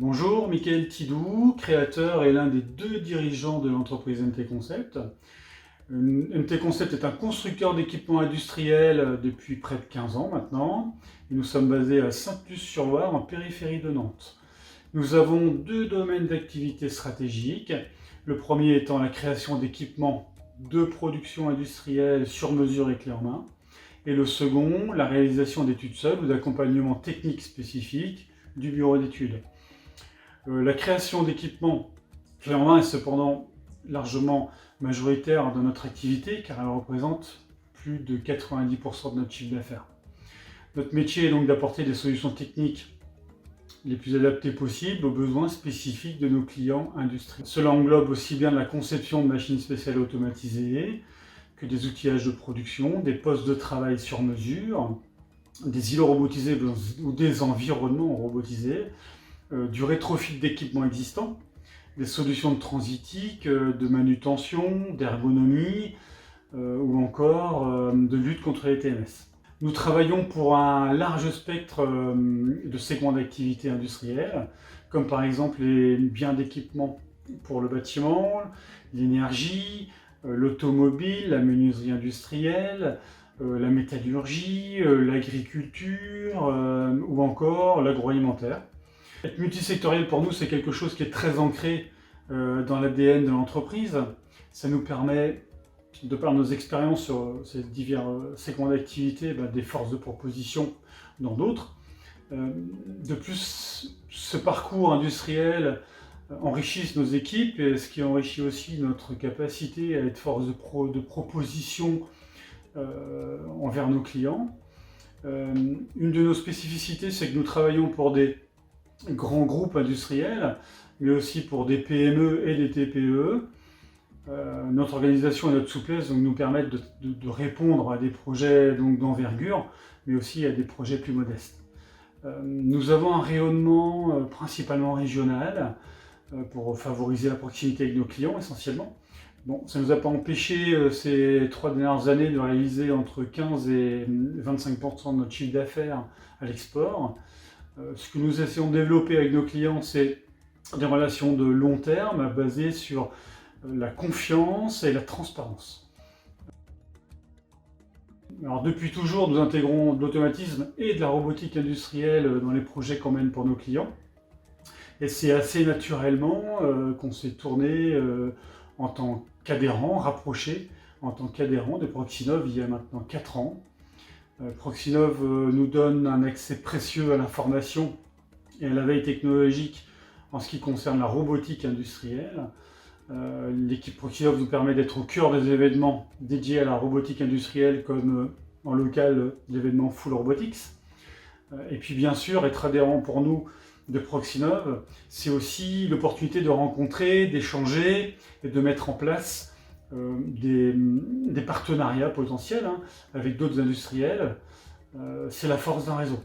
Bonjour, Mickaël Tidou, créateur et l'un des deux dirigeants de l'entreprise MT Concept. MT Concept est un constructeur d'équipements industriels depuis près de 15 ans maintenant. Et nous sommes basés à Sainte-Luce-sur-Loire, en périphérie de Nantes. Nous avons deux domaines d'activité stratégiques. Le premier étant la création d'équipements de production industrielle sur mesure et clé en main. Et le second, la réalisation d'études seules ou d'accompagnement technique spécifique du bureau d'études. La création d'équipements clé en main est cependant largement majoritaire de notre activité car elle représente plus de 90% de notre chiffre d'affaires. Notre métier est donc d'apporter des solutions techniques les plus adaptées possibles aux besoins spécifiques de nos clients industriels. Cela englobe aussi bien la conception de machines spéciales automatisées que des outillages de production, des postes de travail sur mesure, des îlots robotisés ou des environnements robotisés, du rétrofit d'équipements existants, des solutions de transitique, de manutention, d'ergonomie ou encore de lutte contre les TMS. Nous travaillons pour un large spectre de segments d'activité industrielle, comme par exemple les biens d'équipement pour le bâtiment, l'énergie, l'automobile, la menuiserie industrielle, la métallurgie, l'agriculture ou encore l'agroalimentaire. Être multisectoriel pour nous, c'est quelque chose qui est très ancré dans l'ADN de l'entreprise. Ça nous permet, de par nos expériences sur ces divers segments d'activité, des forces de proposition dans d'autres. De plus, ce parcours industriel enrichit nos équipes, et ce qui enrichit aussi notre capacité à être force de proposition envers nos clients. Une de nos spécificités, c'est que nous travaillons pour des grands groupes industriels, mais aussi pour des PME et des TPE. Notre organisation et notre souplesse nous permettent de répondre à des projets d'envergure, mais aussi à des projets plus modestes. Nous avons un rayonnement principalement régional pour favoriser la proximité avec nos clients essentiellement. Bon, ça ne nous a pas empêché ces 3 dernières années de réaliser entre 15 et 25% de notre chiffre d'affaires à l'export. Ce que nous essayons de développer avec nos clients, c'est des relations de long terme basées sur la confiance et la transparence. Alors, depuis toujours, nous intégrons de l'automatisme et de la robotique industrielle dans les projets qu'on mène pour nos clients. Et c'est assez naturellement qu'on s'est tourné en tant qu'adhérent, rapproché en tant qu'adhérent de Proxinov il y a maintenant 4 ans. Proxinov nous donne un accès précieux à l'information et à la veille technologique en ce qui concerne la robotique industrielle. L'équipe Proxinov nous permet d'être au cœur des événements dédiés à la robotique industrielle, comme en local l'événement Full Robotics. Et puis bien sûr, être adhérent pour nous de Proxinov, c'est aussi l'opportunité de rencontrer, d'échanger et de mettre en place des partenariats potentiels avec d'autres industriels. C'est la force d'un réseau.